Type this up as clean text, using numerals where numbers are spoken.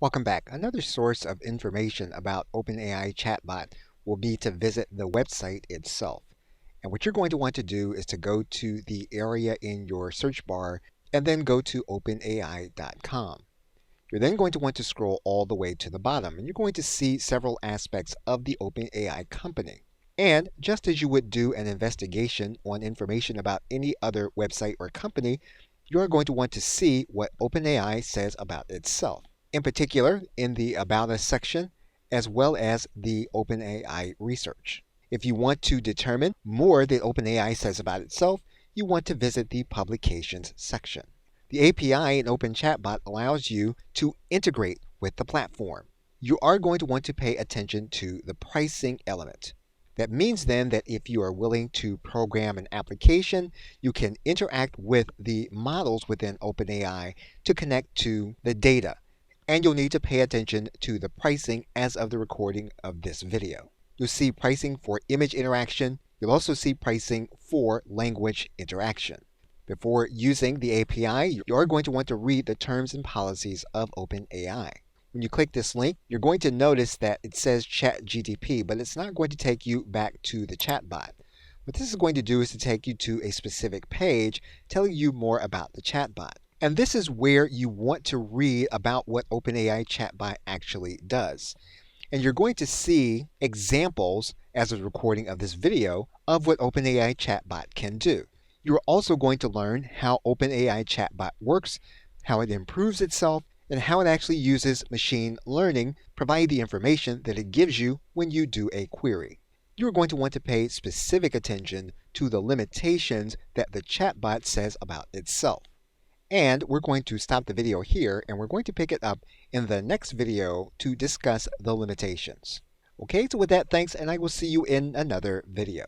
Welcome back. Another source of information about OpenAI chatbot will be to visit the website itself. And what you're going to want to do is to go to the area in your search bar and then go to openai.com. You're then going to want to scroll all the way to the bottom, and you're going to see several aspects of the OpenAI company. And just as you would do an investigation on information about any other website or company, you're going to want to see what OpenAI says about itself. In particular, in the About Us section, as well as the OpenAI research. If you want to determine more that OpenAI says about itself, you want to visit the Publications section. The API in Open Chatbot allows you to integrate with the platform. You are going to want to pay attention to the pricing element. That means then that if you are willing to program an application, you can interact with the models within OpenAI to connect to the data. And you'll need to pay attention to the pricing as of the recording of this video. You'll see pricing for image interaction. You'll also see pricing for language interaction. Before using the API, you are going to want to read the terms and policies of OpenAI. When you click this link, you're going to notice that it says ChatGPT, but it's not going to take you back to the chatbot. What this is going to do is to take you to a specific page telling you more about the chatbot. And this is where you want to read about what OpenAI chatbot actually does. And you're going to see examples, as of the recording of this video, of what OpenAI chatbot can do. You're also going to learn how OpenAI chatbot works, how it improves itself, and how it actually uses machine learning, providing the information that it gives you when you do a query. You're going to want to pay specific attention to the limitations that the chatbot says about itself. And we're going to stop the video here, and we're going to pick it up in the next video to discuss the limitations. Okay, so with that, thanks, and I will see you in another video.